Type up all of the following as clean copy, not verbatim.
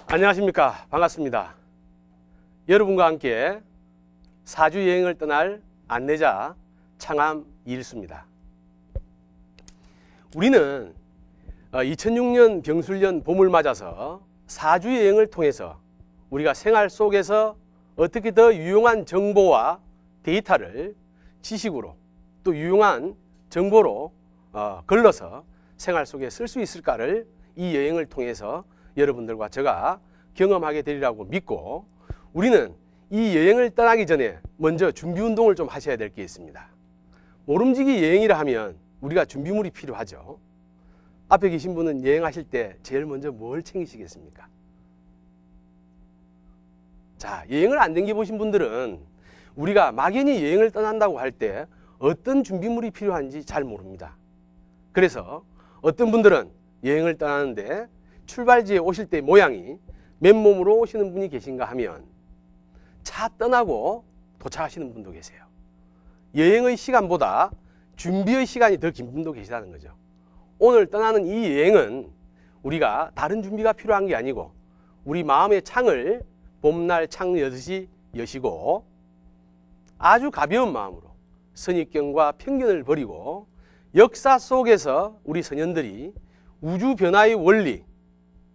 안녕하십니까. 반갑습니다. 여러분과 함께 사주 여행을 떠날 안내자 창암 이일수입니다. 우리는 2006년 병술년 봄을 맞아서 사주 여행을 통해서 우리가 생활 속에서 어떻게 더 유용한 정보와 데이터를 지식으로 또 유용한 정보로 걸러서 생활 속에 쓸 수 있을까를 이 여행을 통해서 여러분들과 제가 경험하게 되리라고 믿고, 우리는 이 여행을 떠나기 전에 먼저 준비 운동을 좀 하셔야 될 게 있습니다. 모름지기 여행이라 하면 우리가 준비물이 필요하죠. 앞에 계신 분은 여행하실 때 제일 먼저 뭘 챙기시겠습니까? 자, 여행을 안 댕겨보신 분들은 우리가 막연히 여행을 떠난다고 할 때 어떤 준비물이 필요한지 잘 모릅니다. 그래서 어떤 분들은 여행을 떠나는데 출발지에 오실 때 모양이 맨몸으로 오시는 분이 계신가 하면 차 떠나고 도착하시는 분도 계세요. 여행의 시간보다 준비의 시간이 더 긴 분도 계시다는 거죠. 오늘 떠나는 이 여행은 우리가 다른 준비가 필요한 게 아니고 우리 마음의 창을 봄날 창 여듯이 여시고 아주 가벼운 마음으로 선입견과 편견을 버리고 역사 속에서 우리 선현들이 우주 변화의 원리,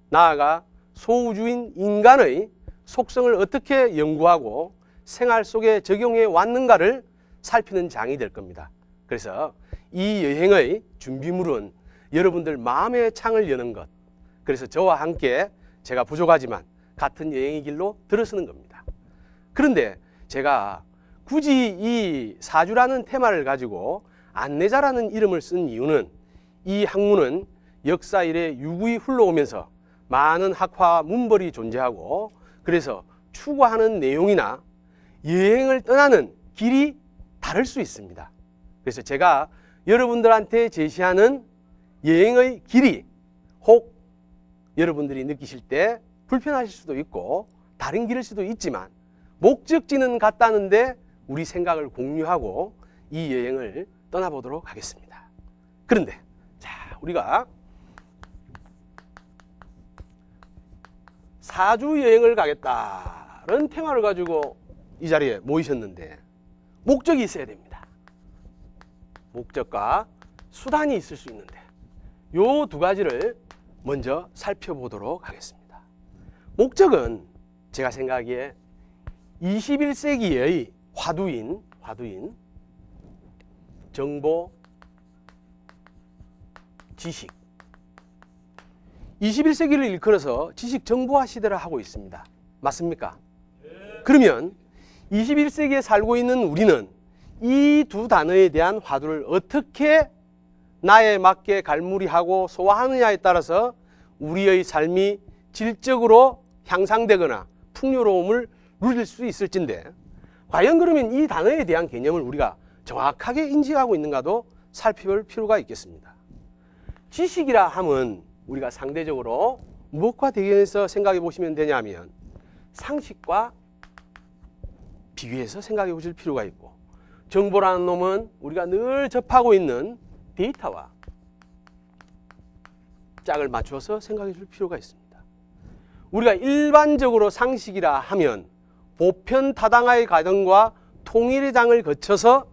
나아가 소우주인 인간의 속성을 어떻게 연구하고 생활 속에 적용해 왔는가를 살피는 장이 될 겁니다. 그래서 이 여행의 준비물은 여러분들 마음의 창을 여는 것, 그래서 저와 함께 제가 부족하지만 같은 여행의 길로 들어서는 겁니다. 그런데 제가 굳이 이 사주라는 테마를 가지고 안내자라는 이름을 쓴 이유는, 이 학문은 역사 이래 유구히 흘러오면서 많은 학화 문벌이 존재하고, 그래서 추구하는 내용이나 여행을 떠나는 길이 다를 수 있습니다. 그래서 제가 여러분들한테 제시하는 여행의 길이 혹 여러분들이 느끼실 때 불편하실 수도 있고 다른 길일 수도 있지만 목적지는 같다는데 우리 생각을 공유하고 이 여행을 떠나보도록 하겠습니다. 그런데 자, 우리가 사주 여행을 가겠다는 테마를 가지고 이 자리에 모이셨는데 목적이 있어야 됩니다. 목적과 수단이 있을 수 있는데 요 두 가지를 먼저 살펴보도록 하겠습니다. 목적은 제가 생각하기에 21세기의 화두인 정보, 지식, 21세기를 일컬어서 지식 정보화 시대를 하고 있습니다. 맞습니까? 그러면 21세기에 살고 있는 우리는 이 두 단어에 대한 화두를 어떻게 나에 맞게 갈무리하고 소화하느냐에 따라서 우리의 삶이 질적으로 향상되거나 풍요로움을 누릴 수 있을진데, 과연 그러면 이 단어에 대한 개념을 우리가 정확하게 인지하고 있는가도 살펴볼 필요가 있겠습니다. 지식이라 함은 우리가 상대적으로 무엇과 대결해서 생각해 보시면 되냐면 상식과 비교해서 생각해 보실 필요가 있고, 정보라는 놈은 우리가 늘 접하고 있는 데이터와 짝을 맞춰서 생각해 줄 필요가 있습니다. 우리가 일반적으로 상식이라 하면 보편타당화의 과정과 통일의 장을 거쳐서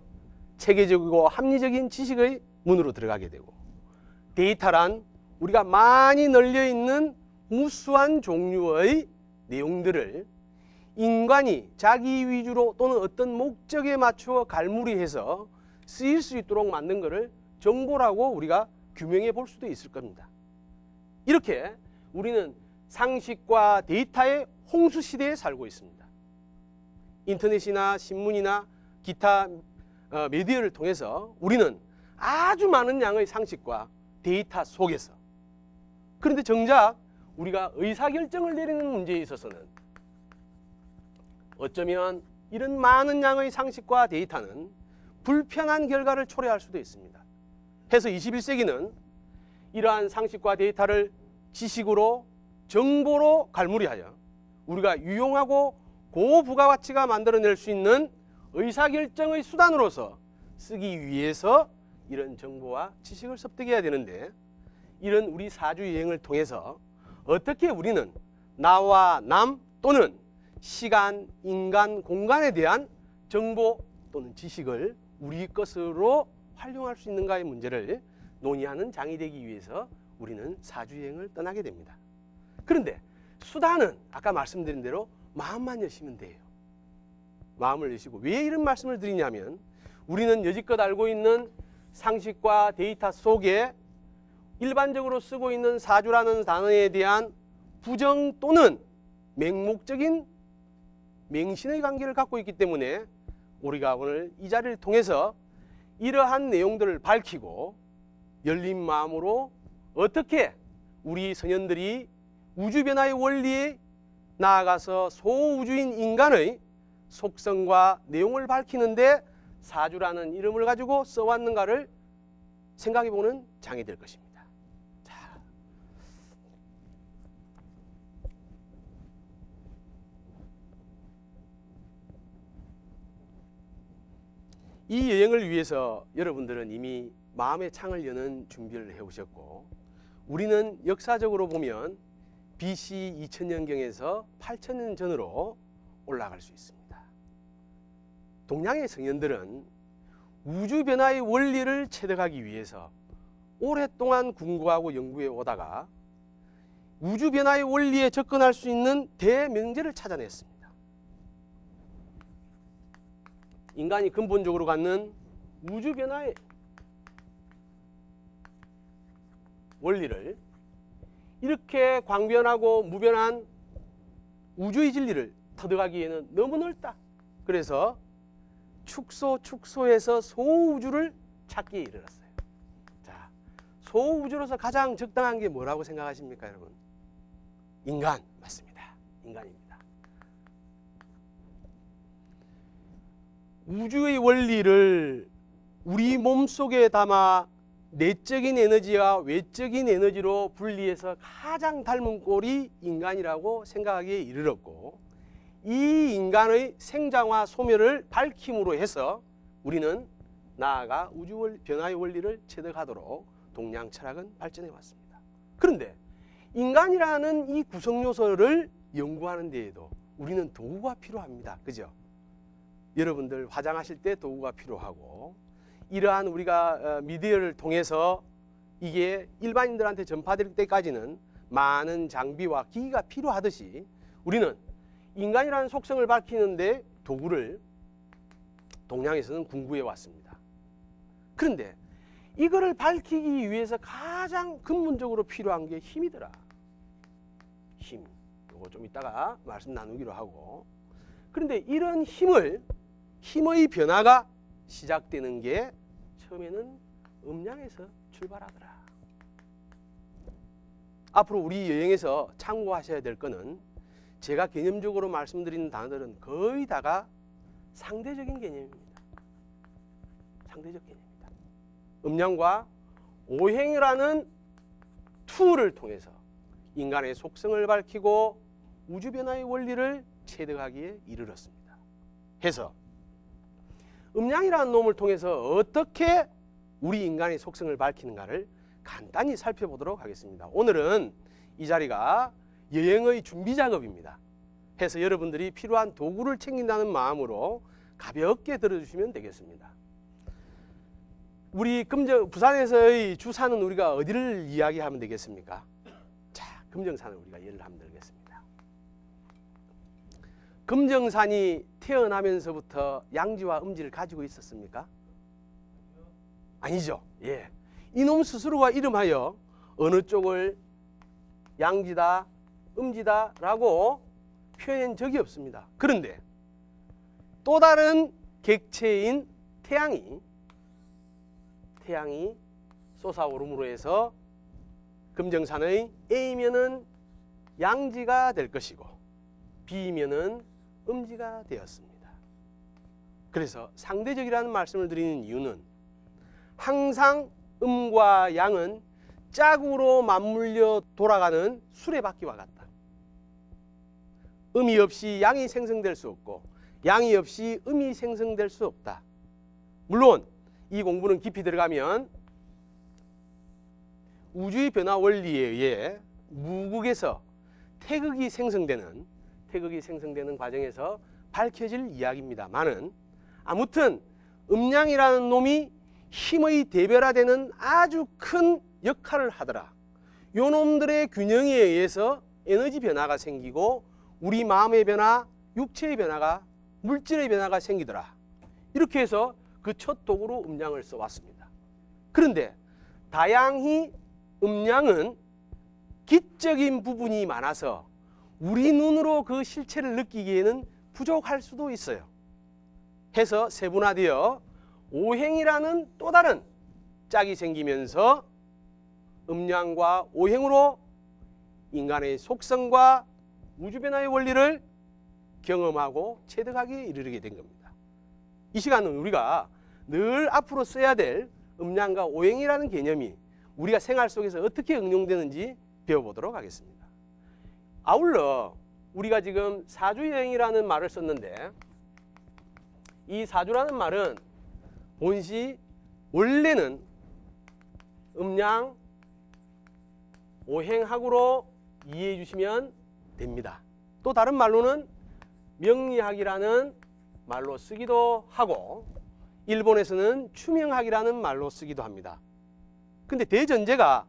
체계적이고 합리적인 지식의 문으로 들어가게 되고, 데이터란 우리가 많이 널려있는 무수한 종류의 내용들을 인간이 자기 위주로 또는 어떤 목적에 맞추어 갈무리해서 쓰일 수 있도록 만든 것을 정보라고 우리가 규명해 볼 수도 있을 겁니다. 이렇게 우리는 상식과 데이터의 홍수 시대에 살고 있습니다. 인터넷이나 신문이나 기타 미디어를 통해서 우리는 아주 많은 양의 상식과 데이터 속에서, 그런데 정작 우리가 의사결정을 내리는 문제에 있어서는 어쩌면 이런 많은 양의 상식과 데이터는 불편한 결과를 초래할 수도 있습니다. 해서 21세기는 이러한 상식과 데이터를 지식으로 정보로 갈무리하여 우리가 유용하고 고부가가치가 만들어낼 수 있는 의사결정의 수단으로서 쓰기 위해서 이런 정보와 지식을 습득해야 되는데, 이런 우리 사주 여행을 통해서 어떻게 우리는 나와 남 또는 시간, 인간, 공간에 대한 정보 또는 지식을 우리 것으로 활용할 수 있는가의 문제를 논의하는 장이 되기 위해서 우리는 사주여행을 떠나게 됩니다. 그런데 수단은 아까 말씀드린 대로 마음만 여시면 돼요. 마음을 여시고, 왜 이런 말씀을 드리냐면 우리는 여지껏 알고 있는 상식과 데이터 속에 일반적으로 쓰고 있는 사주라는 단어에 대한 부정 또는 맹목적인 맹신의 관계를 갖고 있기 때문에 우리가 오늘 이 자리를 통해서 이러한 내용들을 밝히고 열린 마음으로 어떻게 우리 선현들이 우주변화의 원리에 나아가서 소우주인 인간의 속성과 내용을 밝히는데 사주라는 이름을 가지고 써왔는가를 생각해보는 장이 될 것입니다. 자, 이 여행을 위해서 여러분들은 이미 마음의 창을 여는 준비를 해오셨고, 우리는 역사적으로 보면 BC 2000년경에서 8000년 전으로 올라갈 수 있습니다. 동양의 성현들은 우주 변화의 원리를 체득하기 위해서 오랫동안 궁구하고 연구해 오다가 우주 변화의 원리에 접근할 수 있는 대명제를 찾아냈습니다. 인간이 근본적으로 갖는 우주 변화의 원리를, 이렇게 광변하고 무변한 우주의 진리를 터득하기에는 너무 넓다. 그래서 축소에서 소우주를 찾기에 이르렀어요. 자, 소우주로서 가장 적당한 게 뭐라고 생각하십니까, 여러분? 인간, 맞습니다. 인간입니다. 우주의 원리를 우리 몸속에 담아 내적인 에너지와 외적인 에너지로 분리해서 가장 닮은 꼴이 인간이라고 생각하기에 이르렀고, 이 인간의 생장과 소멸을 밝힘으로 해서 우리는 나아가 우주 변화의 원리를 체득하도록 동양 철학은 발전해 왔습니다. 그런데 인간이라는 이 구성 요소를 연구하는 데에도 우리는 도구가 필요합니다. 그죠? 여러분들 화장하실 때 도구가 필요하고, 이러한 우리가 미디어를 통해서 이게 일반인들한테 전파될 때까지는 많은 장비와 기기가 필요하듯이 우리는 인간이라는 속성을 밝히는데 도구를 동양에서는 궁구해 왔습니다. 그런데 이거를 밝히기 위해서 가장 근본적으로 필요한 게 힘이더라. 힘. 이거 좀 이따가 말씀 나누기로 하고. 그런데 이런 힘의 변화가 시작되는 게 처음에는 음양에서 출발하더라. 앞으로 우리 여행에서 참고하셔야 될 거는, 제가 개념적으로 말씀드리는 단어들은 거의 다가 상대적인 개념입니다. 상대적 개념입니다. 음양과 오행이라는 툴을 통해서 인간의 속성을 밝히고 우주 변화의 원리를 체득하기에 이르렀습니다. 해서 음양이라는 놈을 통해서 어떻게 우리 인간의 속성을 밝히는가를 간단히 살펴보도록 하겠습니다. 오늘은 이 자리가 여행의 준비 작업입니다. 해서 여러분들이 필요한 도구를 챙긴다는 마음으로 가볍게 들어주시면 되겠습니다. 우리 부산에서의 주산은 우리가 어디를 이야기하면 되겠습니까? 자, 금정산을 우리가 예를 하면 되겠습니다. 금정산이 태어나면서부터 양지와 음지를 가지고 있었습니까? 아니죠. 예. 이놈 스스로가 이름하여 어느 쪽을 양지다, 음지다라고 표현한 적이 없습니다. 그런데 또 다른 객체인 태양이 솟아오름으로 해서 금정산의 A면은 양지가 될 것이고 B면은 음지가 되었습니다. 그래서 상대적이라는 말씀을 드리는 이유는 항상 음과 양은 짝으로 맞물려 돌아가는 수레바퀴와 같다. 음이 없이 양이 생성될 수 없고 양이 없이 음이 생성될 수 없다. 물론 이 공부는 깊이 들어가면 우주의 변화 원리에 의해 무극에서 태극이 생성되는 과정에서 밝혀질 이야기입니다만은, 아무튼 음양이라는 놈이 힘의 대별화되는 아주 큰 역할을 하더라. 요 놈들의 균형에 의해서 에너지 변화가 생기고 우리 마음의 변화, 육체의 변화가, 물질의 변화가 생기더라. 이렇게 해서 그 첫 도구로 음양을 써왔습니다. 그런데 다양히 음양은 기적인 부분이 많아서 우리 눈으로 그 실체를 느끼기에는 부족할 수도 있어요. 해서 세분화되어 오행이라는 또 다른 짝이 생기면서 음양과 오행으로 인간의 속성과 우주변화의 원리를 경험하고 체득하기에 이르게 된 겁니다. 이 시간은 우리가 늘 앞으로 써야 될 음양과 오행이라는 개념이 우리가 생활 속에서 어떻게 응용되는지 배워보도록 하겠습니다. 아울러 우리가 지금 사주여행이라는 말을 썼는데, 이 사주라는 말은 본시 원래는 음양 오행학으로 이해해 주시면 됩니다. 또 다른 말로는 명리학이라는 말로 쓰기도 하고, 일본에서는 추명학이라는 말로 쓰기도 합니다. 근데 대전제가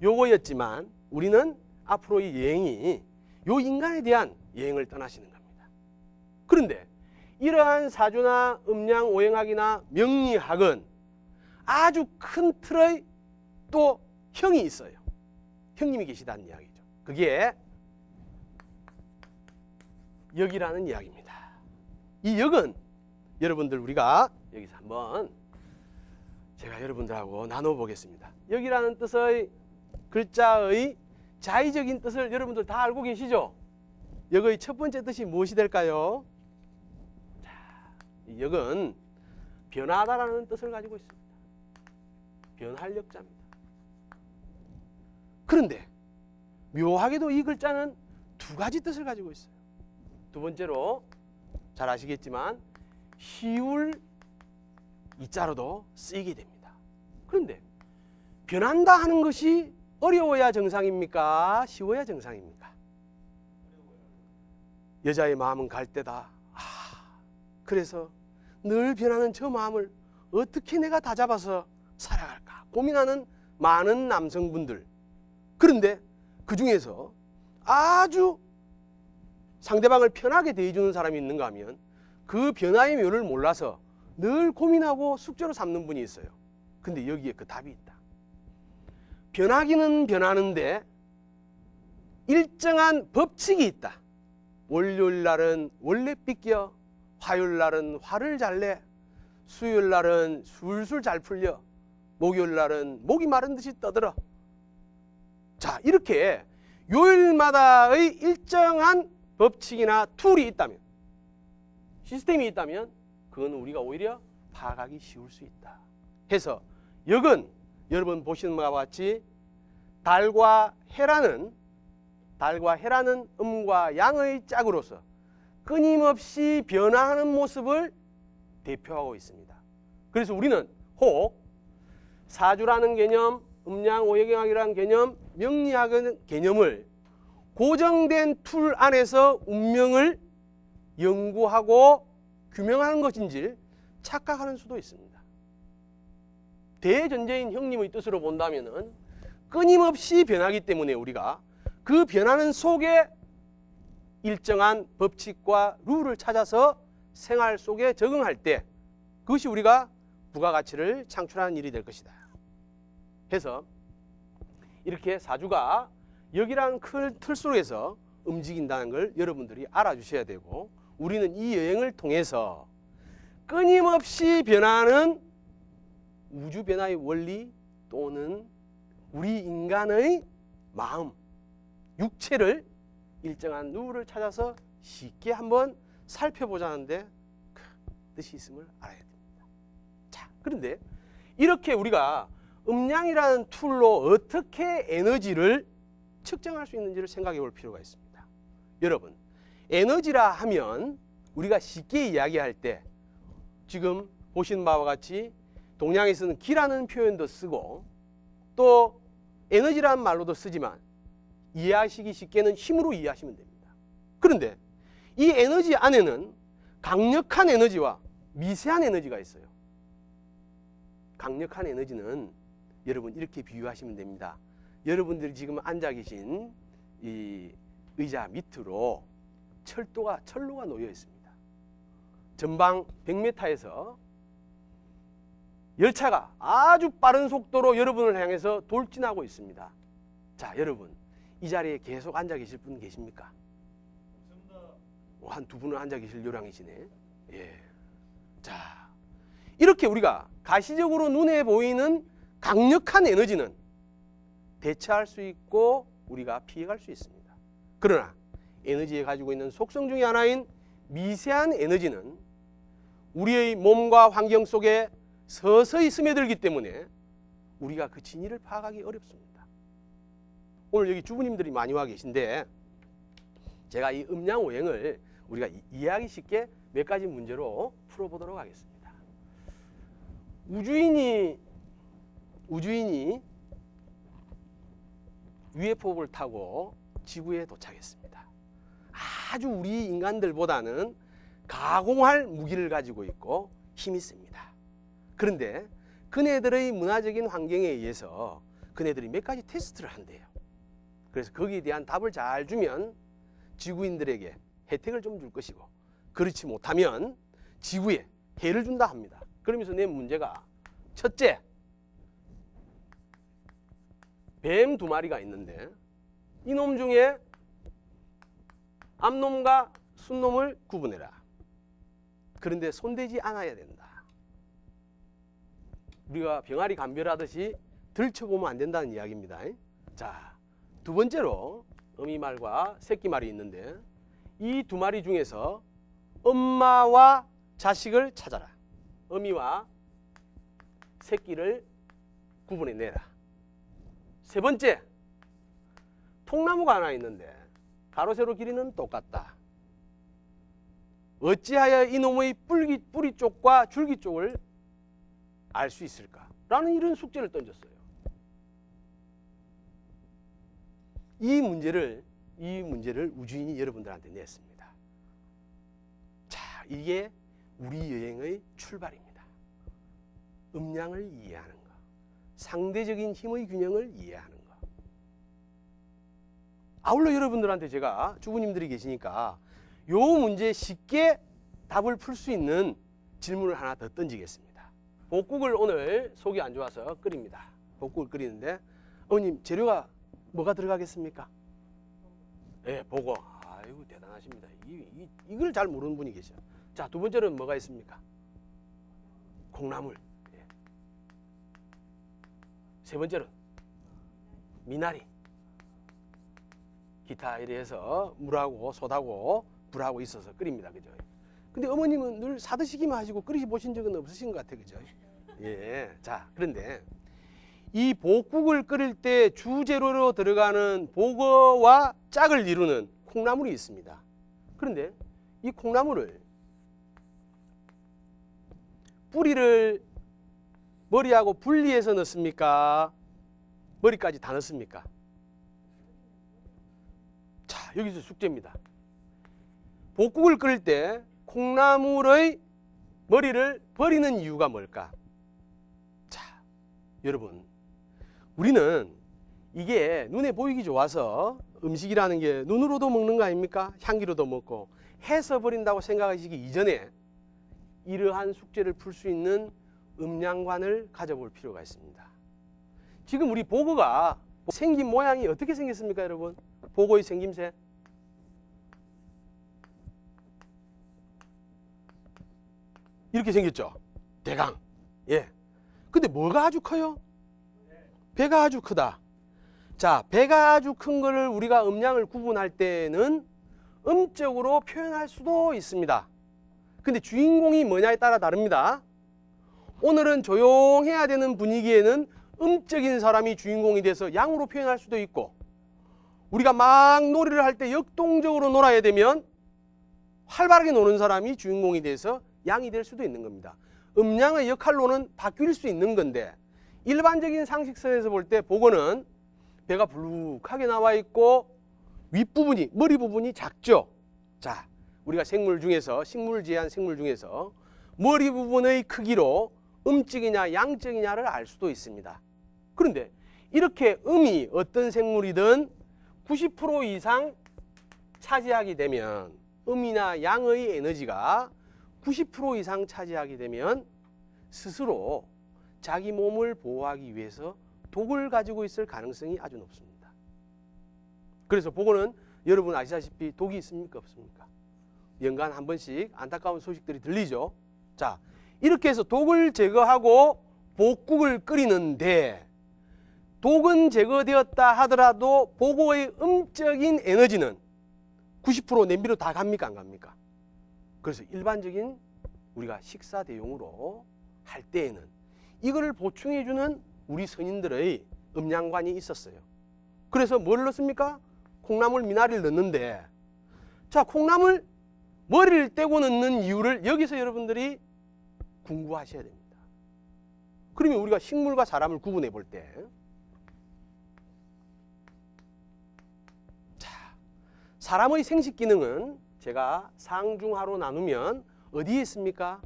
요거였지만 우리는 앞으로 이 여행이 요 인간에 대한 여행을 떠나시는 겁니다. 그런데 이러한 사주나 음양 오행학이나 명리학은 아주 큰 틀의 또 형이 있어요. 형님이 계시다는 이야기죠. 그게 역이라는 이야기입니다. 이 역은 여러분들 우리가 여기서 한번 제가 여러분들하고 나눠보겠습니다. 역이라는 뜻의 글자의 자의적인 뜻을 여러분들 다 알고 계시죠? 역의 첫 번째 뜻이 무엇이 될까요? 자, 이 역은 변하다라는 뜻을 가지고 있습니다. 변할 역자입니다. 그런데 묘하게도 이 글자는 두 가지 뜻을 가지고 있어요. 두 번째로 잘 아시겠지만 희울 이자로도 쓰이게 됩니다. 그런데 변한다 하는 것이 어려워야 정상입니까? 쉬워야 정상입니까? 여자의 마음은 갈대다. 그래서 늘 변하는 저 마음을 어떻게 내가 다잡아서 살아갈까 고민하는 많은 남성분들. 그런데 그 중에서 아주 상대방을 편하게 대해주는 사람이 있는가 하면 그 변화의 묘를 몰라서 늘 고민하고 숙제로 삼는 분이 있어요. 근데 여기에 그 답이 있다. 변하기는 변하는데 일정한 법칙이 있다. 월요일날은 원래 삐껴, 화요일날은 화를 잘 내, 수요일날은 술술 잘 풀려, 목요일날은 목이 마른 듯이 떠들어. 자, 이렇게 요일마다의 일정한 법칙이나 툴이 있다면, 시스템이 있다면 그건 우리가 오히려 파악하기 쉬울 수 있다. 해서 역은 여러분 보시는 바와 같이 달과 해라는 음과 양의 짝으로서 끊임없이 변화하는 모습을 대표하고 있습니다. 그래서 우리는 혹 사주라는 개념, 음양 오행학이라는 개념, 명리학의 개념을 고정된 툴 안에서 운명을 연구하고 규명하는 것인지 착각하는 수도 있습니다. 대전제인 형님의 뜻으로 본다면은 끊임없이 변하기 때문에 우리가 그 변하는 속에 일정한 법칙과 룰을 찾아서 생활 속에 적응할 때 그것이 우리가 부가가치를 창출하는 일이 될 것이다. 해서 이렇게 사주가 역이라는 큰 틀 속에서 움직인다는 걸 여러분들이 알아주셔야 되고, 우리는 이 여행을 통해서 끊임없이 변하는 우주 변화의 원리 또는 우리 인간의 마음, 육체를 일정한 룰을 찾아서 쉽게 한번 살펴보자는데 그 뜻이 있음을 알아야 됩니다. 자, 그런데 이렇게 우리가 음양이라는 툴로 어떻게 에너지를 측정할 수 있는지를 생각해 볼 필요가 있습니다. 여러분, 에너지라 하면 우리가 쉽게 이야기할 때 지금 보시는 바와 같이 동양에서는 기라는 표현도 쓰고 또 에너지라는 말로도 쓰지만 이해하시기 쉽게는 힘으로 이해하시면 됩니다. 그런데 이 에너지 안에는 강력한 에너지와 미세한 에너지가 있어요. 강력한 에너지는 여러분 이렇게 비유하시면 됩니다. 여러분들이 지금 앉아 계신 이 의자 밑으로 철로가 놓여 있습니다. 전방 100m에서 열차가 아주 빠른 속도로 여러분을 향해서 돌진하고 있습니다. 자, 여러분 이 자리에 계속 앉아 계실 분 계십니까? 한 두 분은 앉아 계실 요량이시네. 예. 자, 이렇게 우리가 가시적으로 눈에 보이는 강력한 에너지는 대처할 수 있고 우리가 피해갈 수 있습니다. 그러나 에너지에 가지고 있는 속성 중에 하나인 미세한 에너지는 우리의 몸과 환경 속에 서서히 스며들기 때문에 우리가 그 진위를 파악하기 어렵습니다. 오늘 여기 주부님들이 많이 와 계신데 제가 이 음양오행을 우리가 이해하기 쉽게 몇 가지 문제로 풀어보도록 하겠습니다. 우주인이 UFO를 타고 지구에 도착했습니다. 아주 우리 인간들보다는 가공할 무기를 가지고 있고 힘이 셉니다. 그런데 그네들의 문화적인 환경에 의해서 그네들이 몇 가지 테스트를 한대요. 그래서 거기에 대한 답을 잘 주면 지구인들에게 혜택을 좀 줄 것이고 그렇지 못하면 지구에 해를 준다 합니다. 그러면서 낸 문제가 첫째, 뱀 2마리가 있는데 이놈 중에 암놈과 순놈을 구분해라. 그런데 손대지 않아야 된다. 우리가 병아리 감별하듯이 들춰보면 안 된다는 이야기입니다. 자, 두 번째로 어미말과 새끼말이 있는데 이 2마리 중에서 엄마와 자식을 찾아라. 어미와 새끼를 구분해내라. 세 번째, 통나무가 하나 있는데 가로 세로 길이는 똑같다. 어찌하여 이놈의 뿌리 쪽과 줄기 쪽을 알 수 있을까? 라는 이런 숙제를 던졌어요. 이 문제를 우주인이 여러분들한테 냈습니다. 자, 이게 우리 여행의 출발입니다. 음양을 이해하는 것, 상대적인 힘의 균형을 이해하는 것. 아울러 여러분들한테 제가 주부님들이 계시니까 요 문제에 쉽게 답을 풀 수 있는 질문을 하나 더 던지겠습니다. 복국을 오늘 속이 안 좋아서 끓입니다. 복국을 끓이는데 어머님 재료가 뭐가 들어가겠습니까? 예, 보고. 아이고 대단하십니다. 이걸 잘 모르는 분이 계셔. 자, 두 번째는 뭐가 있습니까? 콩나물. 예. 세 번째는 미나리. 기타 이래 해서 물하고 솥하고 불하고 있어서 끓입니다. 그죠? 근데 어머님은 늘 사드시기만 하시고 끓이시 보신 적은 없으신 것 같아요. 그죠? 예. 자, 그런데 이 복국을 끓일 때 주재료로 들어가는 보거와 짝을 이루는 콩나물이 있습니다. 그런데 이 콩나물을 뿌리를 머리하고 분리해서 넣습니까? 머리까지 다 넣습니까? 자, 여기서 숙제입니다. 복국을 끓일 때 콩나물의 머리를 버리는 이유가 뭘까? 자, 여러분, 우리는 이게 눈에 보이기 좋아서 음식이라는 게 눈으로도 먹는 거 아닙니까? 향기로도 먹고 해서 버린다고 생각하시기 이전에 이러한 숙제를 풀 수 있는 음양관을 가져볼 필요가 있습니다. 지금 우리 보거가 생긴 모양이 어떻게 생겼습니까, 여러분? 보거의 생김새. 이렇게 생겼죠? 대강. 예. 근데 뭐가 아주 커요? 배가 아주 크다. 자, 배가 아주 큰 거를 우리가 음양을 구분할 때는 음적으로 표현할 수도 있습니다. 근데 주인공이 뭐냐에 따라 다릅니다. 오늘은 조용해야 되는 분위기에는 음적인 사람이 주인공이 돼서 양으로 표현할 수도 있고, 우리가 막 놀이를 할 때 역동적으로 놀아야 되면 활발하게 노는 사람이 주인공이 돼서 양이 될 수도 있는 겁니다. 음양의 역할로는 바뀔 수 있는 건데 일반적인 상식선에서 볼 때 보거는 배가 불룩하게 나와 있고 윗부분이, 머리 부분이 작죠. 자, 우리가 생물 중에서, 식물지한 생물 중에서 머리 부분의 크기로 음적이냐 양적이냐를 알 수도 있습니다. 그런데 이렇게 음이 어떤 생물이든 90% 이상 차지하게 되면, 음이나 양의 에너지가 90% 이상 차지하게 되면 스스로 자기 몸을 보호하기 위해서 독을 가지고 있을 가능성이 아주 높습니다. 그래서 보고는 여러분 아시다시피 독이 있습니까 없습니까? 연간 한 번씩 안타까운 소식들이 들리죠. 자, 이렇게 해서 독을 제거하고 복국을 끓이는데, 독은 제거되었다 하더라도 보고의 음적인 에너지는 90% 냄비로 다 갑니까 안 갑니까? 그래서 일반적인 우리가 식사 대용으로 할 때에는 이거를 보충해주는 우리 선인들의 음양관이 있었어요. 그래서 뭘 넣습니까? 콩나물 미나리를 넣는데, 자, 콩나물 머리를 떼고 넣는 이유를 여기서 여러분들이 궁구하셔야 됩니다. 그러면 우리가 식물과 사람을 구분해 볼 때, 자, 사람의 생식 기능은 제가 상중하로 나누면 어디에 있습니까?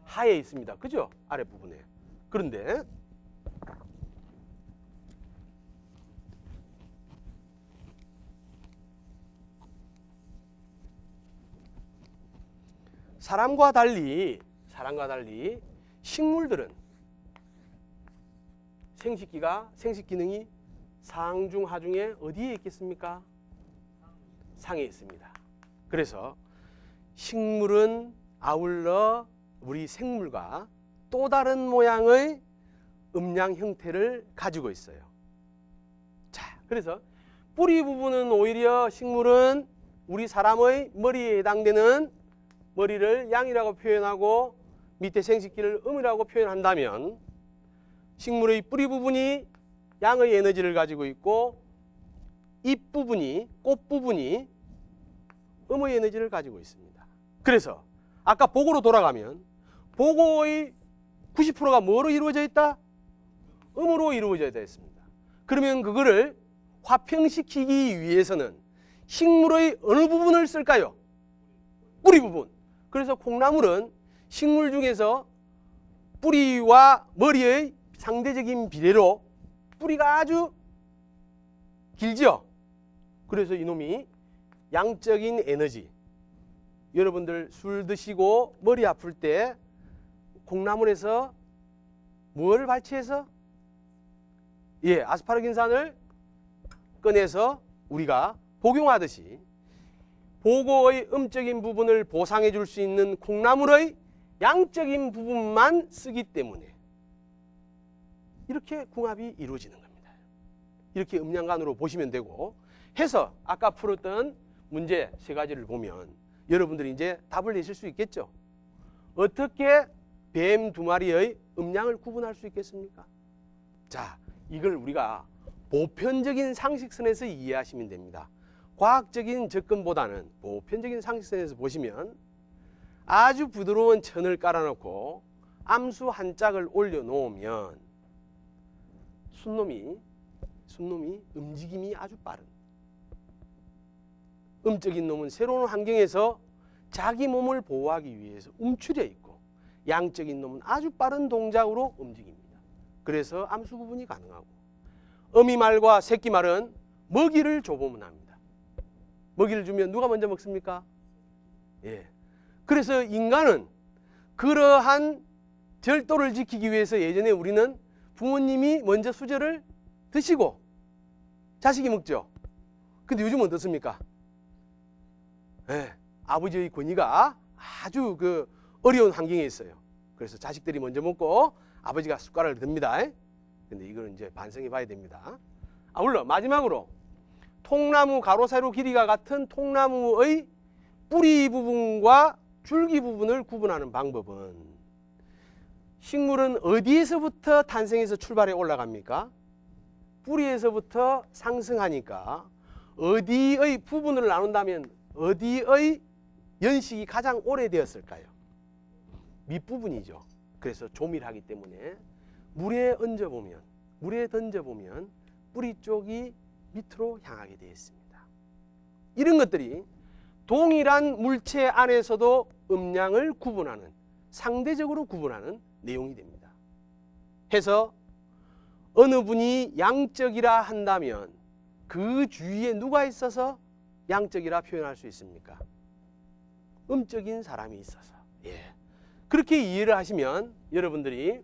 하에 있습니다. 그죠? 아랫부분에. 그런데 사람과 달리 식물들은 생식 기능이 상중 하중에 어디에 있겠습니까? 상에 있습니다. 그래서 식물은 아울러 우리 생물과 또 다른 모양의 음양 형태를 가지고 있어요. 자, 그래서 뿌리 부분은 오히려 식물은 우리 사람의 머리에 해당되는 머리를 양이라고 표현하고 밑에 생식기를 음이라고 표현한다면, 식물의 뿌리 부분이 양의 에너지를 가지고 있고 잎 부분이, 꽃 부분이 음의 에너지를 가지고 있습니다. 그래서 아까 보고로 돌아가면 보고의 90%가 뭐로 이루어져 있다? 음으로 이루어져 있다 했습니다. 그러면 그거를 화평시키기 위해서는 식물의 어느 부분을 쓸까요? 뿌리 부분. 그래서 콩나물은 식물 중에서 뿌리와 머리의 상대적인 비례로 뿌리가 아주 길죠. 그래서 이놈이 양적인 에너지, 여러분들 술 드시고 머리 아플 때 콩나물에서 뭘 발치해서? 예, 아스파라긴산을 꺼내서 우리가 복용하듯이 보고의 음적인 부분을 보상해 줄 수 있는 콩나물의 양적인 부분만 쓰기 때문에 이렇게 궁합이 이루어지는 겁니다. 이렇게 음양관으로 보시면 되고, 해서 아까 풀었던 문제 세 가지를 보면 여러분들이 이제 답을 내실 수 있겠죠. 어떻게 뱀 두 마리의 음양을 구분할 수 있겠습니까? 자, 이걸 우리가 보편적인 상식선에서 이해하시면 됩니다. 과학적인 접근보다는 보편적인 상식선에서 보시면 아주 부드러운 천을 깔아놓고 암수 한 짝을 올려놓으면 순놈이 움직임이 아주 빠른, 음적인 놈은 새로운 환경에서 자기 몸을 보호하기 위해서 움츠려 있고, 양적인 놈은 아주 빠른 동작으로 움직입니다. 그래서 암수 구분이 가능하고, 어미말과 새끼말은 먹이를 줘보면 합니다. 먹이를 주면 누가 먼저 먹습니까? 예. 그래서 인간은 그러한 절도를 지키기 위해서 예전에 우리는 부모님이 먼저 수저를 드시고 자식이 먹죠. 근데 요즘은 어떻습니까? 예. 아버지의 권위가 아주 어려운 환경에 있어요. 그래서 자식들이 먼저 먹고 아버지가 숟가락을 듭니다. 근데 이거는 이제 반성해 봐야 됩니다. 물론 마지막으로 통나무 가로 세로 길이가 같은 통나무의 뿌리 부분과 줄기 부분을 구분하는 방법은, 식물은 어디에서부터 탄생해서 출발해 올라갑니까? 뿌리에서부터 상승하니까 어디의 부분을 나눈다면 어디의 연식이 가장 오래되었을까요? 밑부분이죠. 그래서 조밀하기 때문에 물에 던져보면 뿌리 쪽이 밑으로 향하게 되어 있습니다. 이런 것들이 동일한 물체 안에서도 음양을 구분하는, 상대적으로 구분하는 내용이 됩니다. 해서 어느 분이 양적이라 한다면 그 주위에 누가 있어서 양적이라 표현할 수 있습니까? 음적인 사람이 있어서. 그렇게 이해를 하시면 여러분들이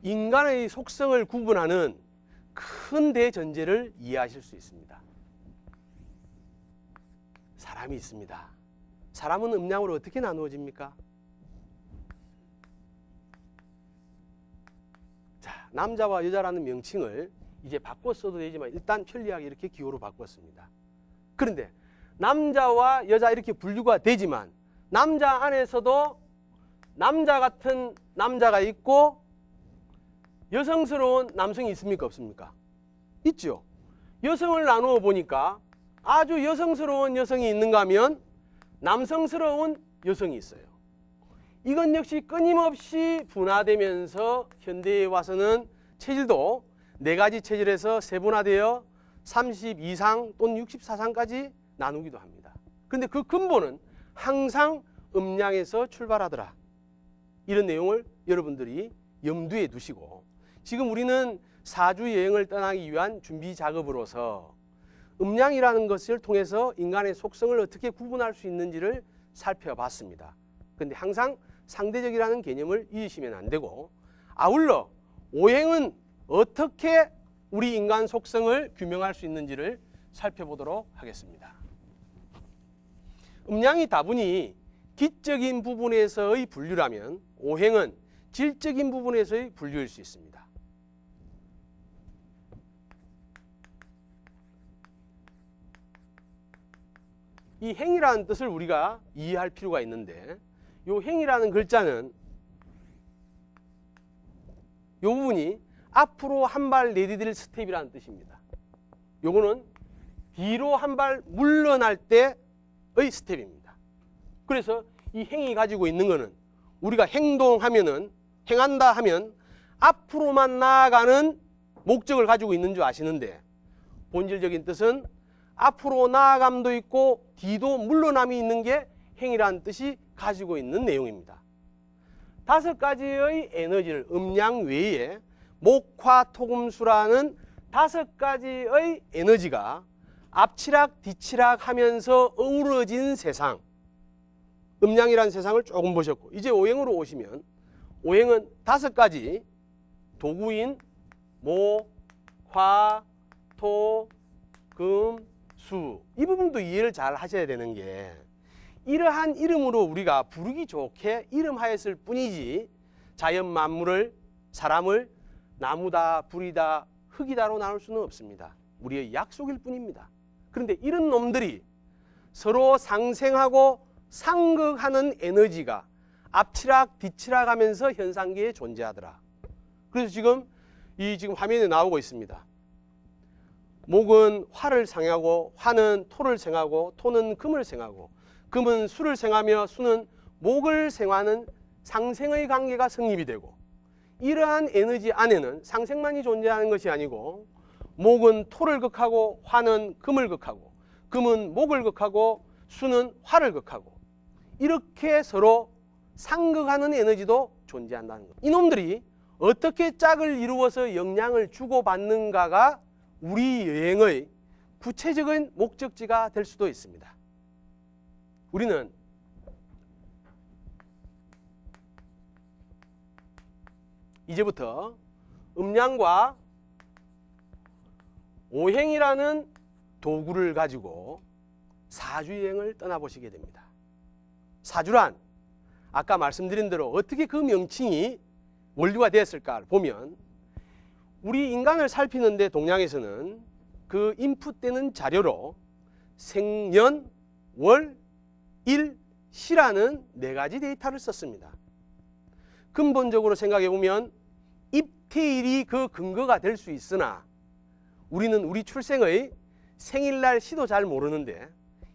인간의 속성을 구분하는 큰 대전제를 이해하실 수 있습니다. 사람이 있습니다. 사람은 음양으로 어떻게 나누어집니까? 자, 남자와 여자라는 명칭을 이제 바꿔 써도 되지만 일단 편리하게 이렇게 기호로 바꿨습니다. 그런데 남자와 여자 이렇게 분류가 되지만 남자 안에서도 남자 같은 남자가 있고 여성스러운 남성이 있습니까? 없습니까? 있죠. 여성을 나누어 보니까 아주 여성스러운 여성이 있는가 하면 남성스러운 여성이 있어요. 이건 역시 끊임없이 분화되면서 현대에 와서는 체질도 4가지 체질에서 세분화되어 32상 또는 64상까지 나누기도 합니다. 그런데 그 근본은 항상 음양에서 출발하더라. 이런 내용을 여러분들이 염두에 두시고 지금 우리는 사주 여행을 떠나기 위한 준비 작업으로서 음양이라는 것을 통해서 인간의 속성을 어떻게 구분할 수 있는지를 살펴봤습니다. 그런데 항상 상대적이라는 개념을 잊으시면 안 되고 아울러 오행은 어떻게 우리 인간 속성을 규명할 수 있는지를 살펴보도록 하겠습니다. 음양이 다분히 기적인 부분에서의 분류라면 오행은 질적인 부분에서의 분류일 수 있습니다. 이 행이라는 뜻을 우리가 이해할 필요가 있는데 이 행이라는 글자는 이 부분이 앞으로 한 발 내디딜 스텝이라는 뜻입니다. 요거는 뒤로 한 발 물러날 때의 스텝입니다. 그래서 이 행이 가지고 있는 거는 우리가 행동하면은 행한다 하면 앞으로만 나아가는 목적을 가지고 있는 줄 아시는데 본질적인 뜻은 앞으로 나아감도 있고 뒤도 물러남이 있는 게 행이라는 뜻이 가지고 있는 내용입니다. 5가지의 에너지를 음양 외에 목화 토금수라는 5가지의 에너지가 앞치락 뒤치락 하면서 어우러진 세상, 음양이라는 세상을 조금 보셨고 이제 오행으로 오시면 오행은 5가지 도구인 목, 화, 토, 금, 수, 이 부분도 이해를 잘 하셔야 되는 게 이러한 이름으로 우리가 부르기 좋게 이름하였을 뿐이지 자연 만물을 사람을 나무다, 불이다, 흙이다로 나눌 수는 없습니다. 우리의 약속일 뿐입니다. 그런데 이런 놈들이 서로 상생하고 상극하는 에너지가 앞치락 뒤치락 하면서 현상계에 존재하더라. 그래서 지금 화면에 나오고 있습니다. 목은 화를 상하고 화는 토를 생하고 토는 금을 생하고 금은 수를 생하며 수는 목을 생하는 상생의 관계가 성립이 되고 이러한 에너지 안에는 상생만이 존재하는 것이 아니고 목은 토를 극하고 화는 금을 극하고 금은 목을 극하고 수는 화를 극하고 이렇게 서로 상극하는 에너지도 존재한다는 것. 이놈들이 어떻게 짝을 이루어서 영향을 주고받는가가 우리 여행의 구체적인 목적지가 될 수도 있습니다. 우리는 이제부터 음양과 오행이라는 도구를 가지고 사주여행을 떠나보시게 됩니다. 사주란 아까 말씀드린 대로 어떻게 그 명칭이 원류가 되었을까를 보면 우리 인간을 살피는데 동양에서는 그 인풋되는 자료로 생년, 월, 일, 시라는 4가지 데이터를 썼습니다. 근본적으로 생각해 보면 입퇴일이 그 근거가 될 수 있으나 우리는 우리 출생의 생일날 시도 잘 모르는데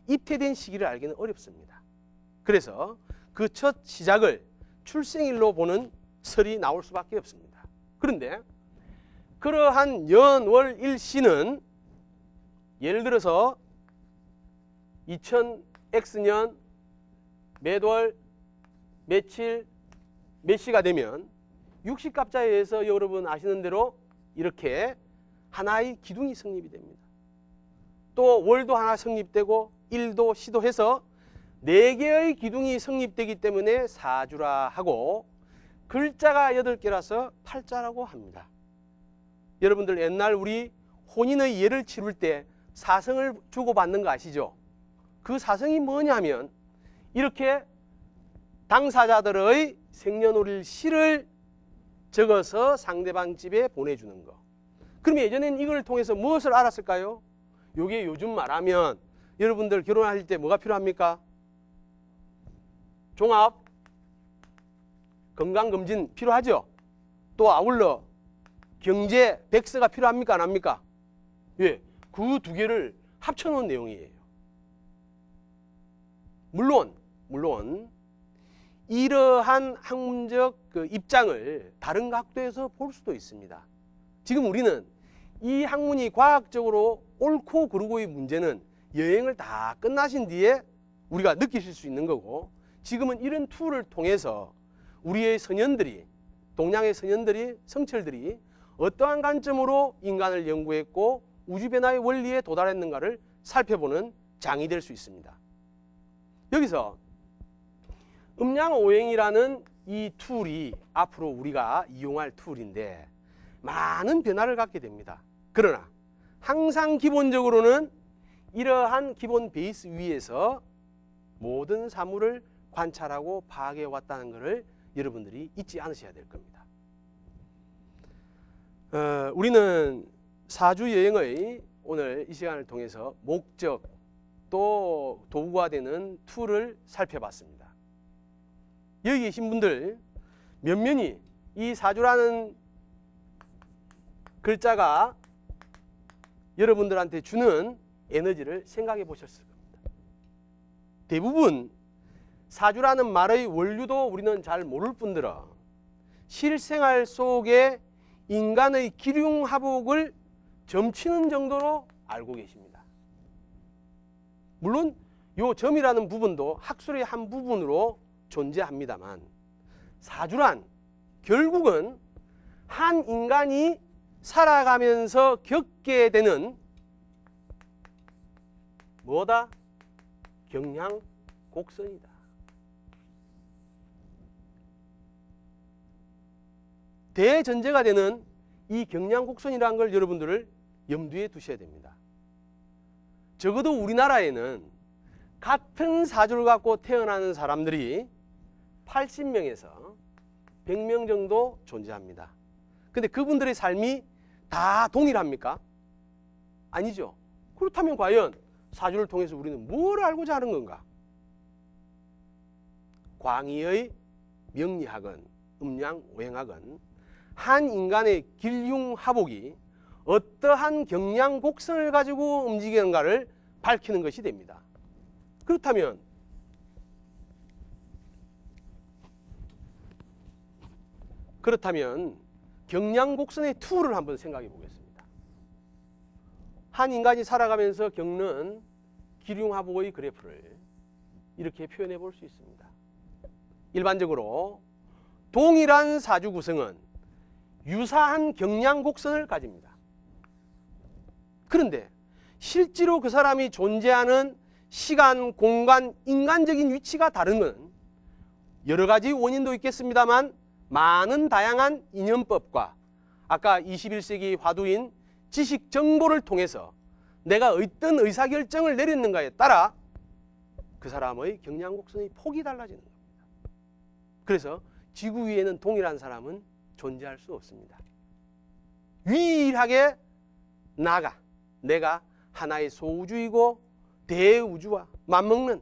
입퇴된 시기를 알기는 어렵습니다. 그래서 그 첫 시작을 출생일로 보는 설이 나올 수밖에 없습니다. 그런데 그러한 연월일시는 예를 들어서 2000X년 몇월 며칠 몇 시가 되면 육식갑자에 의해서 여러분 아시는 대로 이렇게 하나의 기둥이 성립이 됩니다. 또 월도 하나 성립되고 일도 시도 해서 4개의 기둥이 성립되기 때문에 사주라 하고 글자가 8개라서 팔자라고 합니다. 여러분들 옛날 우리 혼인의 예를 치룰 때 사성을 주고받는 거 아시죠? 그 사성이 뭐냐면 이렇게 당사자들의 생년월일시를 적어서 상대방 집에 보내주는 거. 그럼 예전에는 이걸 통해서 무엇을 알았을까요? 요게 요즘 말하면 여러분들 결혼할 때 뭐가 필요합니까? 종합 건강검진 필요하죠? 또 아울러 경제 백서가 필요합니까? 안 합니까? 예, 그 두 개를 합쳐놓은 내용이에요. 물론 이러한 학문적 그 입장을 다른 각도에서 볼 수도 있습니다. 지금 우리는 이 학문이 과학적으로 옳고 그르고의 문제는 여행을 다 끝나신 뒤에 우리가 느끼실 수 있는 거고, 지금은 이런 툴을 통해서 우리의 선현들이, 동양의 선현들이, 성철들이 어떠한 관점으로 인간을 연구했고 우주변화의 원리에 도달했는가를 살펴보는 장이 될 수 있습니다. 여기서 음양오행이라는 이 툴이 앞으로 우리가 이용할 툴인데 많은 변화를 갖게 됩니다. 그러나 항상 기본적으로는 이러한 기본 베이스 위에서 모든 사물을 관찰하고 파악해 왔다는 것을 여러분들이 잊지 않으셔야 될 겁니다. 우리는 사주 여행의 오늘 이 시간을 통해서 목적 또 도구가 되는 툴을 살펴봤습니다. 여기 계신 분들 몇몇이 이 사주라는 글자가 여러분들한테 주는 에너지를 생각해 보셨을 겁니다. 대부분 사주라는 말의 원류도 우리는 잘 모를 뿐더러 실생활 속에 인간의 기륭하복을 점치는 정도로 알고 계십니다. 물론 요 점이라는 부분도 학술의 한 부분으로 존재합니다만, 사주란 결국은 한 인간이 살아가면서 겪게 되는 뭐다? 경향곡선이다. 대전제가 되는 이 경향곡선이라는 걸 여러분들을 염두에 두셔야 됩니다. 적어도 우리나라에는 같은 사주를 갖고 태어나는 사람들이 80명에서 100명 정도 존재합니다. 근데 그분들의 삶이 다 동일합니까? 아니죠. 그렇다면 과연 사주를 통해서 우리는 뭘 알고자 하는 건가? 광의의 명리학은, 음양오행학은 한 인간의 길흉하복이 어떠한 경향곡선을 가지고 움직이는가를 밝히는 것이 됩니다. 그렇다면 경향곡선의 툴을 한번 생각해 보겠습니다. 한 인간이 살아가면서 겪는 기륭하복의 그래프를 이렇게 표현해 볼 수 있습니다. 일반적으로 동일한 사주 구성은 유사한 경향곡선을 가집니다. 그런데 실제로 그 사람이 존재하는 시간, 공간, 인간적인 위치가 다른 건 여러 가지 원인도 있겠습니다만 많은 다양한 인연법과 아까 21세기 화두인 지식 정보를 통해서 내가 어떤 의사결정을 내렸는가에 따라 그 사람의 경향곡선의 폭이 달라지는 겁니다. 그래서 지구 위에는 동일한 사람은 존재할 수 없습니다. 유일하게 내가 하나의 소우주이고 대우주와 맞먹는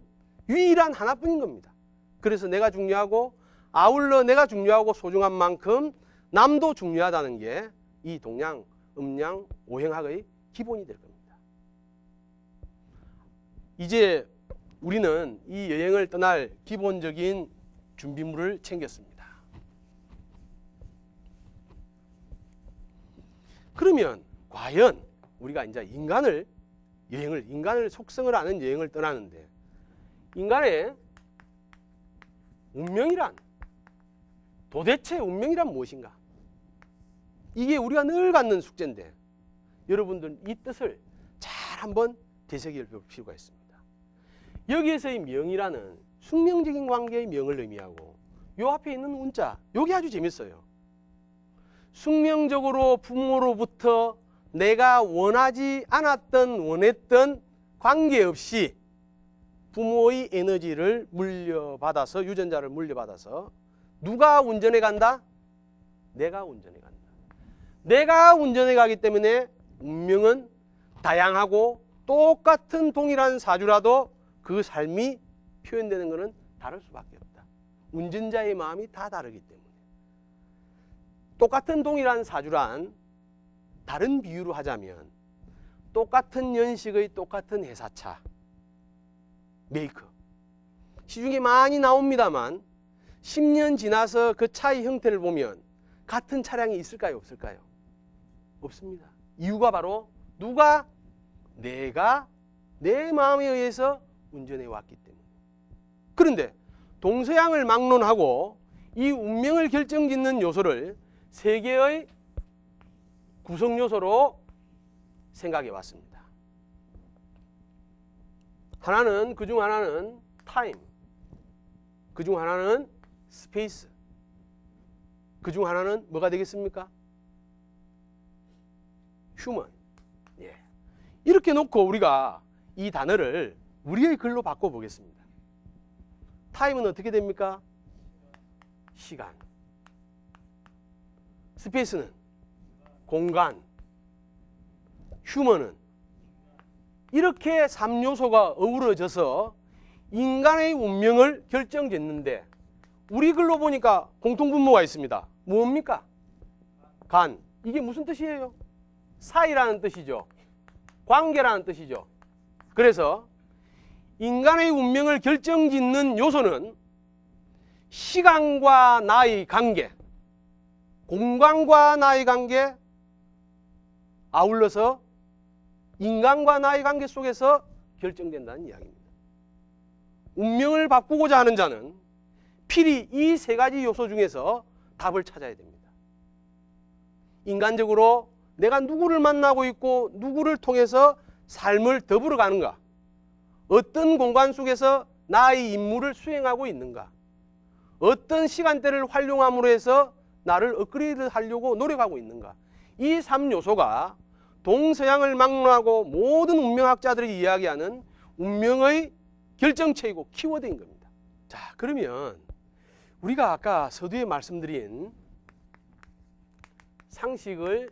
유일한 하나뿐인 겁니다. 그래서 내가 중요하고 아울러 내가 중요하고 소중한 만큼 남도 중요하다는 게 이 동양, 음양, 오행학의 기본이 될 겁니다. 이제 우리는 이 여행을 떠날 기본적인 준비물을 챙겼습니다. 그러면 과연 우리가 이제 인간을 속성을 아는 여행을 떠나는데 인간의 운명이란 도대체 운명이란 무엇인가? 이게 우리가 늘 갖는 숙제인데 여러분들 이 뜻을 잘 한번 되새겨 볼 필요가 있습니다. 여기에서의 명이라는 숙명적인 관계의 명을 의미하고 요 앞에 있는 운자, 요게 아주 재밌어요. 숙명적으로 부모로부터 내가 원하지 않았던 원했던 관계없이 부모의 에너지를 물려받아서 유전자를 물려받아서 누가 운전해 간다? 내가 운전해 간다. 내가 운전해 가기 때문에 운명은 다양하고 똑같은 동일한 사주라도 그 삶이 표현되는 것은 다를 수밖에 없다. 운전자의 마음이 다 다르기 때문에. 똑같은 동일한 사주란 다른 비유로 하자면 똑같은 연식의 똑같은 회사차, 메이커. 시중에 많이 나옵니다만 10년 지나서 그 차의 형태를 보면 같은 차량이 있을까요? 없을까요? 없습니다. 이유가 바로 내가 내 마음에 의해서 운전해 왔기 때문에. 그런데 동서양을 막론하고 이 운명을 결정짓는 요소를 세 개의 구성 요소로 생각해 왔습니다. 그중 하나는 타임, 그중 하나는 스페이스, 그중 하나는 뭐가 되겠습니까? 휴먼. 예. 이렇게 놓고 우리가 이 단어를 우리의 글로 바꿔보겠습니다. 타임은 어떻게 됩니까? 시간. 스페이스는 공간. 휴먼은 이렇게 3요소가 어우러져서 인간의 운명을 결정짓는데 우리 글로 보니까 공통분모가 있습니다. 뭡니까? 간. 이게 무슨 뜻이에요? 사이라는 뜻이죠. 관계라는 뜻이죠. 그래서 인간의 운명을 결정짓는 요소는 시간과 나의 관계, 공간과 나의 관계, 아울러서 인간과 나의 관계 속에서 결정된다는 이야기입니다. 운명을 바꾸고자 하는 자는 필히 이 세 가지 요소 중에서 답을 찾아야 됩니다. 인간적으로 내가 누구를 만나고 있고 누구를 통해서 삶을 더불어 가는가? 어떤 공간 속에서 나의 임무를 수행하고 있는가? 어떤 시간대를 활용함으로 해서 나를 업그레이드 하려고 노력하고 있는가? 이 3요소가 동서양을 막론하고 모든 운명학자들이 이야기하는 운명의 결정체이고 키워드인 겁니다. 자, 그러면 우리가 아까 서두에 말씀드린 상식을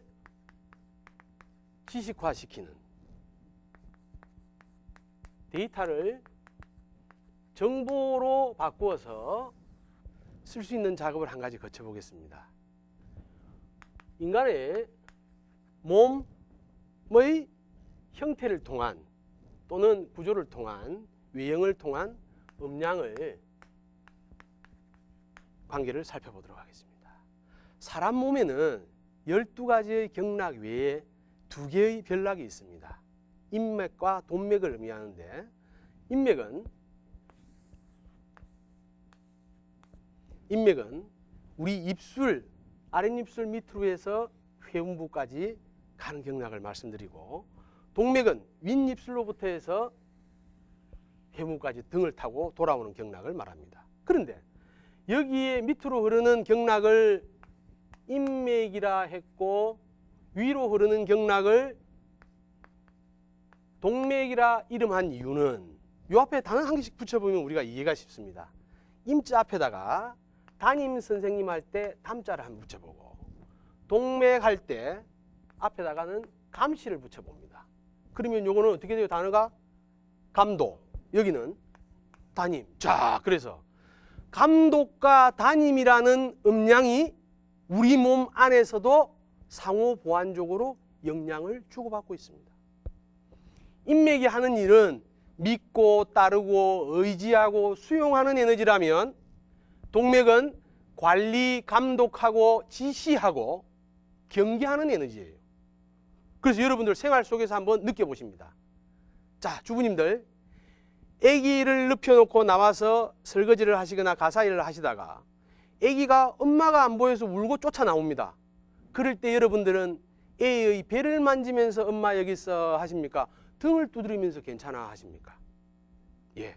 지식화시키는 데이터를 정보로 바꾸어서 쓸 수 있는 작업을 한 가지 거쳐보겠습니다. 인간의 몸의 형태를 통한 또는 구조를 통한 외형을 통한 음량을 관계를 살펴보도록 하겠습니다. 사람 몸에는 12가지의 경락 외에 2개의 별락이 있습니다. 인맥과 돈맥을 의미하는데 인맥은 우리 입술, 아랫입술 밑으로 해서 회음부까지 가는 경락을 말씀드리고 동맥은 윗입술로부터 해서 회음부까지 등을 타고 돌아오는 경락을 말합니다. 그런데 여기에 밑으로 흐르는 경락을 인맥이라 했고 위로 흐르는 경락을 동맥이라 이름한 이유는 이 앞에 단어 한 개씩 붙여보면 우리가 이해가 쉽습니다. 임자 앞에다가 담임 선생님 할 때 담자를 한번 붙여보고 동맥 할 때 앞에다가는 감시를 붙여봅니다. 그러면 요거는 어떻게 돼요? 단어가 감독, 여기는 담임. 자, 그래서 감독과 담임이라는 음량이 우리 몸 안에서도 상호 보완적으로 영향을 주고받고 있습니다. 인맥이 하는 일은 믿고 따르고 의지하고 수용하는 에너지라면 동맥은 관리, 감독하고 지시하고 경계하는 에너지예요. 그래서 여러분들 생활 속에서 한번 느껴보십니다. 자, 주부님들, 아기를 눕혀놓고 나와서 설거지를 하시거나 가사일을 하시다가 아기가 엄마가 안 보여서 울고 쫓아 나옵니다. 그럴 때 여러분들은 애의 배를 만지면서 엄마 여기 있어 하십니까? 등을 두드리면서 괜찮아 하십니까? 예.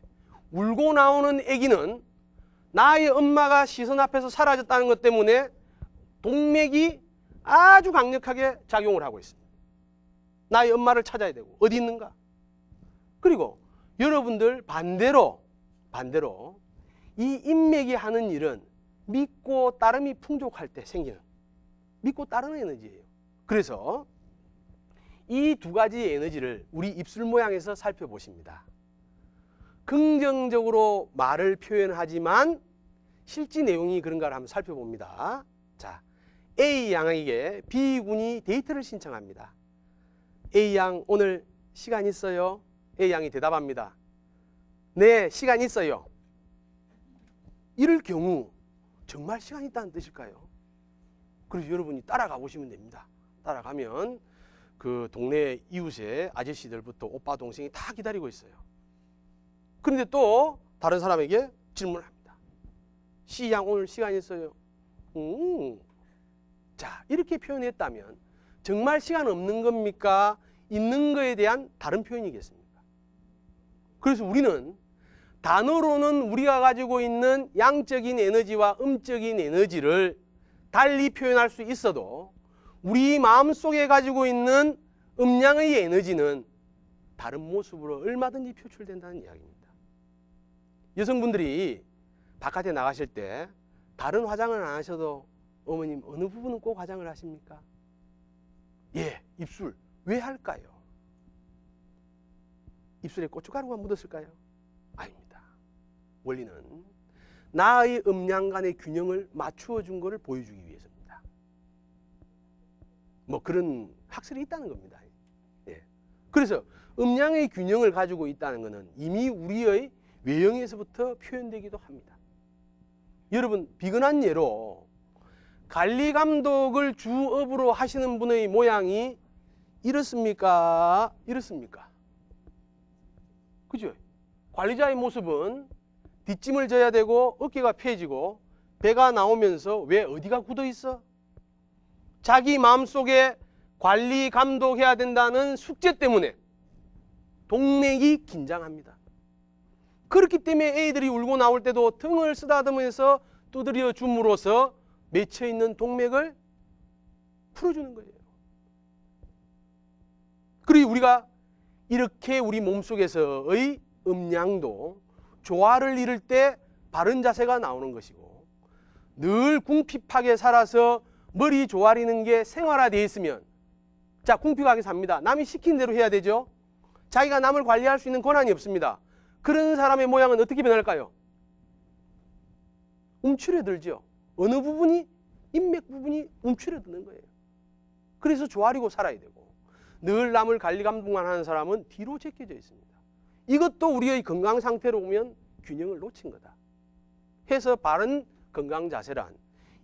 울고 나오는 아기는 나의 엄마가 시선 앞에서 사라졌다는 것 때문에 동맥이 아주 강력하게 작용을 하고 있습니다. 나의 엄마를 찾아야 되고 어디 있는가? 그리고 여러분들 반대로 이 인맥이 하는 일은 믿고 따름이 풍족할 때 생기는 믿고 따르는 에너지예요. 그래서 이 두 가지 에너지를 우리 입술 모양에서 살펴보십니다. 긍정적으로 말을 표현하지만 실제 내용이 그런가를 한번 살펴봅니다. 자, A양에게 B군이 데이트를 신청합니다. A양 오늘 시간 있어요? A양이 대답합니다. 네, 시간 있어요. 이럴 경우 정말 시간 있다는 뜻일까요? 그래서 여러분이 따라가 보시면 됩니다. 따라가면 그 동네 이웃의 아저씨들부터 오빠 동생이 다 기다리고 있어요. 그런데 또 다른 사람에게 질문을 합니다. C양 오늘 시간 있어요? 자, 이렇게 표현했다면 정말 시간 없는 겁니까? 있는 거에 대한 다른 표현이겠습니까? 그래서 우리는 단어로는 우리가 가지고 있는 양적인 에너지와 음적인 에너지를 달리 표현할 수 있어도 우리 마음속에 가지고 있는 음양의 에너지는 다른 모습으로 얼마든지 표출된다는 이야기입니다. 여성분들이 바깥에 나가실 때 다른 화장을 안 하셔도 어머님 어느 부분은 꼭 화장을 하십니까? 예, 입술. 왜 할까요? 입술에 고춧가루가 묻었을까요? 아닙니다. 원리는 나의 음양 간의 균형을 맞추어 준 것을 보여주기 위해서입니다. 뭐 그런 학설이 있다는 겁니다. 예. 그래서 음양의 균형을 가지고 있다는 것은 이미 우리의 외형에서부터 표현되기도 합니다. 여러분, 비근한 예로 관리 감독을 주업으로 하시는 분의 모양이 이렇습니까? 이렇습니까? 그죠? 관리자의 모습은 뒷짐을 져야 되고 어깨가 펴지고 배가 나오면서 왜 어디가 굳어 있어? 자기 마음속에 관리 감독해야 된다는 숙제 때문에 동맥이 긴장합니다. 그렇기 때문에 애들이 울고 나올 때도 등을 쓰다듬으면서 두드려 줌으로써 맺혀있는 동맥을 풀어주는 거예요. 그리고 우리가 이렇게 우리 몸속에서의 음양도 조화를 이룰 때 바른 자세가 나오는 것이고 늘 궁핍하게 살아서 머리 조아리는 게 생활화되어 있으면 자, 궁핍하게 삽니다. 남이 시킨 대로 해야 되죠. 자기가 남을 관리할 수 있는 권한이 없습니다. 그런 사람의 모양은 어떻게 변할까요? 움츠려들죠. 어느 부분이? 인맥 부분이 움츠려드는 거예요. 그래서 조아리고 살아야 되고 늘 남을 관리 감독만 하는 사람은 뒤로 제껴져 있습니다. 이것도 우리의 건강 상태로 보면 균형을 놓친 거다. 해서 바른 건강 자세란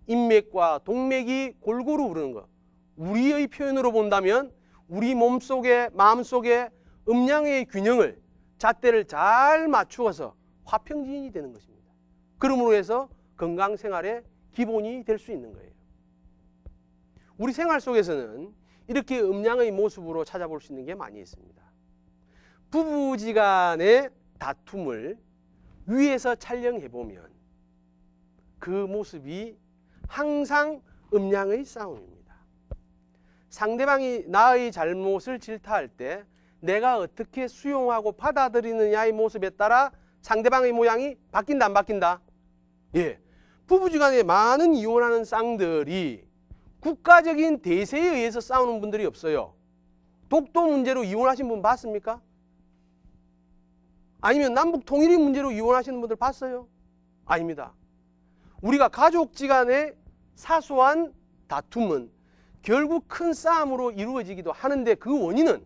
인맥과 동맥이 골고루 흐르는 것. 우리의 표현으로 본다면 우리 몸속에 마음속에 음양의 균형을 잣대를 잘 맞추어서 화평지인이 되는 것입니다. 그러므로 해서 건강 생활의 기본이 될 수 있는 거예요. 우리 생활 속에서는 이렇게 음양의 모습으로 찾아볼 수 있는 게 많이 있습니다. 부부지간의 다툼을 위에서 촬영해 보면 그 모습이 항상 음양의 싸움입니다. 상대방이 나의 잘못을 질타할 때 내가 어떻게 수용하고 받아들이느냐의 모습에 따라 상대방의 모양이 바뀐다 안 바뀐다? 예, 부부지간에 많은 이혼하는 쌍들이 국가적인 대세에 의해서 싸우는 분들이 없어요. 독도 문제로 이혼하신 분 봤습니까? 아니면 남북 통일의 문제로 이혼하시는 분들 봤어요? 아닙니다. 우리가 가족지간의 사소한 다툼은 결국 큰 싸움으로 이루어지기도 하는데 그 원인은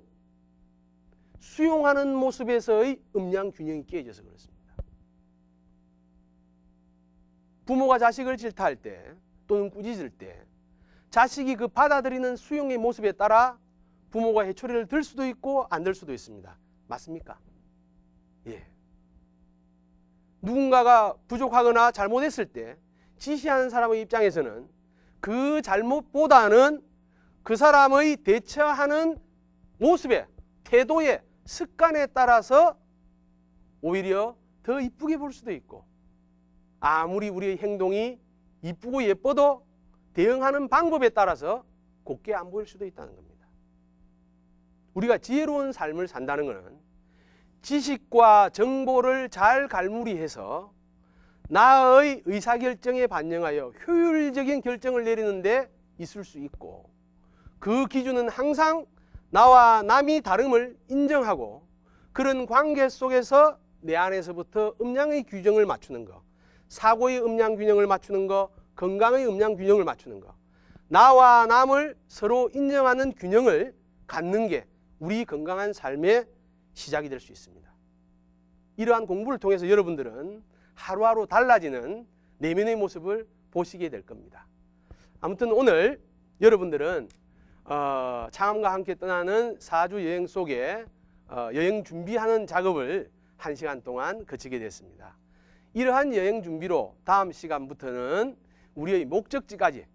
수용하는 모습에서의 음양 균형이 깨져서 그렇습니다. 부모가 자식을 질타할 때 또는 꾸짖을 때 자식이 그 받아들이는 수용의 모습에 따라 부모가 회초리를 들 수도 있고 안 들 수도 있습니다. 맞습니까? 예. 누군가가 부족하거나 잘못했을 때 지시하는 사람의 입장에서는 그 잘못보다는 그 사람의 대처하는 모습에, 태도에, 습관에 따라서 오히려 더 이쁘게 볼 수도 있고, 아무리 우리의 행동이 이쁘고 예뻐도 대응하는 방법에 따라서 곱게 안 보일 수도 있다는 겁니다. 우리가 지혜로운 삶을 산다는 것은 지식과 정보를 잘 갈무리해서 나의 의사결정에 반영하여 효율적인 결정을 내리는 데 있을 수 있고, 그 기준은 항상 나와 남이 다름을 인정하고 그런 관계 속에서 내 안에서부터 음양의 균형을 맞추는 것, 사고의 음양 균형을 맞추는 것, 건강의 음양 균형을 맞추는 것, 나와 남을 서로 인정하는 균형을 갖는 게 우리 건강한 삶의 시작이 될 수 있습니다. 이러한 공부를 통해서 여러분들은 하루하루 달라지는 내면의 모습을 보시게 될 겁니다. 아무튼 오늘 여러분들은 창암과 함께 떠나는 4주 여행 속에 여행 준비하는 작업을 1시간 동안 거치게 됐습니다. 이러한 여행 준비로 다음 시간부터는 우리의 목적지까지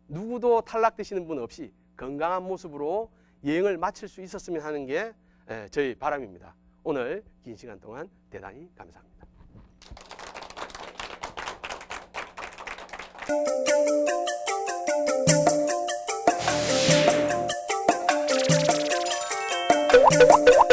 누구도 탈락되시는 분 없이 건강한 모습으로 여행을 마칠 수 있었으면 하는 게 저희 바람입니다. 오늘 긴 시간 동안 대단히 감사합니다. Thank you.